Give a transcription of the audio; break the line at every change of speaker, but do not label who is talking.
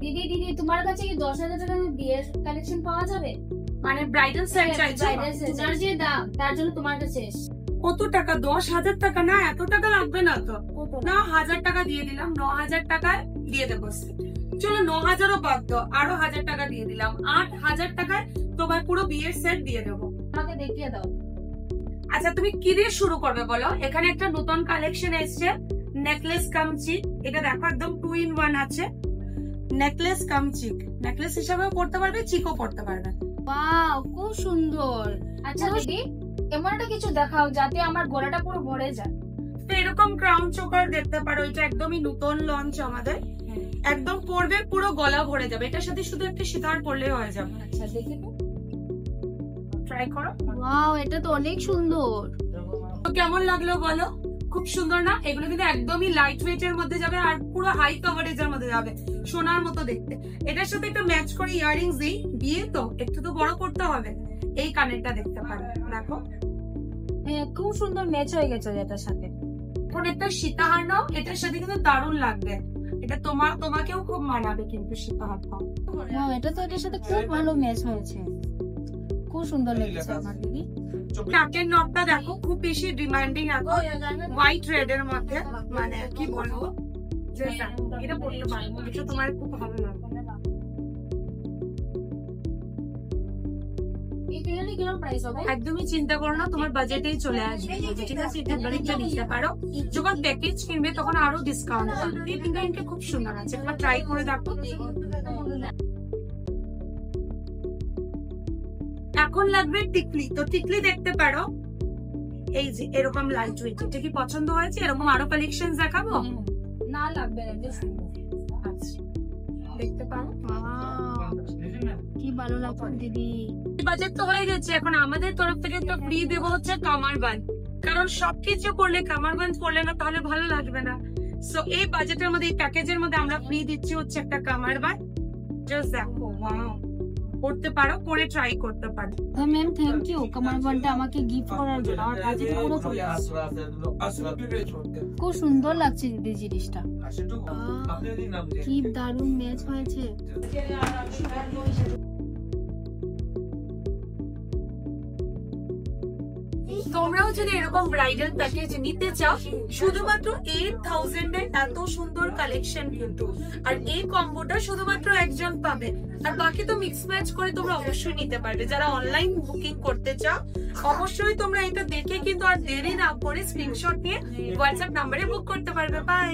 দিদি দিদি তোমার কাছে কি 10,000 টাকার বিয়ের কালেকশন পাওয়া যাবে?
মানে ব্রাইডাল সেট চাইছো?
তোমার যে দাম তার জন্য তোমার কাছে এসেছি।
কত টাকা? 10,000 টাকা? না, এত টাকা লাগবে না তো। না, 1000 টাকা দিয়ে দিলাম, 9,000 টাকায় দিয়ে দেবো। চলো 9,000ও বাদ দাও, আরো 1000 টাকা দিয়ে দিলাম, 8,000 টাকায় তোমার পুরো বিয়ের সেট দিয়ে দেবো।
আমাকে দেখিয়ে দাও।
আচ্ছা, তুমি কি দিয়ে শুরু করবে বলো? এখানে একটা নতুন কালেকশন এসছে, নেকলেস কাম চিক। এটা দেখো, একদম 2 in 1 আছে। নেকলেস কাম চিক, নেকলেস হিসাবেও পড়তে পারবে, চিকও পড়তে পারবে।
ওয়াও, খুব সুন্দর। আচ্ছা দিদি, এমন একটা কিছু দেখাও যাতে আমার গলাটা পুরো ভরে যায়।
তো এরকম ক্রাউন চোকার দেখতে পারো, এটা একদমই নতুন লঞ্চ আমাদের। একদম পরবে, পুরো গলা ভরে যাবে। এটার সাথে শুধু একটা সিতার পরলেই হয়ে যাবে।
আচ্ছা দেখে তো,
ট্রাই করো।
ওয়াও, এটা তো অনেক সুন্দর।
তো কেমন লাগলো বলো? খুব সুন্দর না? এগুলো কিন্তু একদমই লাইট ওয়েট এর মধ্যে যাবে আর পুরো হাই কভারেজ এর মধ্যে যাবে, সোনার মতো দেখতে। এটার সাথে একটু ম্যাচ করে ইয়াররিংস দিই, বিয়ে তো একটু তো বড় করতে হবে। এই কানেরটা দেখতে পারো, দেখো।
হ্যাঁ, খুব সুন্দর ম্যাচ হয়ে গেছে এটার সাথে।
এখন একটা সীতাহার নাও, এটার সাথে কিন্তু দারুণ লাগবে। এটা তোমাকেও খুব মানাবে কিন্তু সীতাহারটা।
ওয়াও, এটা তো এটার সাথে খুব ভালো ম্যাচ হয়েছে, খুব সুন্দর লেগেছে আমার দিদি।
নাকের নবটা দেখো, খুব বেশি ডিমান্ডিং এখন, হোয়াইট রেড এর মধ্যে। মানে কি বলবো, এটা পড়তে পারবো, এটা তোমার খুব ভালো লাগবে। একদমই চিন্তা করো না, তোমার বাজেটেই চলে আসবে, ঠিক আছে? এটা বাড়িটা নিতে পারো, যখন প্যাকেজ কিনবে তখন আরো ডিসকাউন্ট পাবে। এই ডিজাইনটা খুব সুন্দর আছে, একবার ট্রাই করে দেখো। এখন লাগবে টিকলি, তো টিকলি দেখতে পারো। এই যে এরকম লাইট ওয়েট, এটা কি পছন্দ হয়েছে? এরকম আরো কালেকশন দেখাবো?
না লাগবে না,
আচ্ছা, দেখতে পারো।
কি ভালো লাগছে দিদি।
বাজেট তো হয়ে গেছে, এখন আমাদের তরফ থেকে তো ফ্রি দেবো হচ্ছে কামারবান। কারণ সবকিছু করলে কামারবান পড়লে না তাহলে ভালো লাগবে না। সো এই বাজেটের মধ্যে, এই প্যাকেজের মধ্যে আমরা ফ্রি দিচ্ছি হচ্ছে একটা কামারবান। জাস্ট দেখো, ওয়াও, করতে পারো, করে ট্রাই করতে পারো।
ম্যাম থ্যাংক ইউ কামারবানটা আমাকে গিফট করার জন্য। আমার বাজেট পুরো খুব সুন্দর লাগছে দিদি জিনিসটা। কি দারুণ ম্যাচ হয়েছে।
তোমরাও যদি এরকম ব্রাইডাল প্যাকেজ নিতে চাও, শুধুমাত্র 8,000 এর এত সুন্দর কালেকশন কিন্তু। আর এই কম্বোটা শুধুমাত্র একজন পাবে, আর বাকি তো মিক্স ম্যাচ করে তোমরা অবশ্যই নিতে পারবে। যারা অনলাইন বুকিং করতে চাও, অবশ্যই তোমরা এটা দেখে কিন্তু আর দেরি না করে স্ক্রিনশট নিয়ে হোয়াটসঅ্যাপ নাম্বারে বুক করতে পারবে। বাই।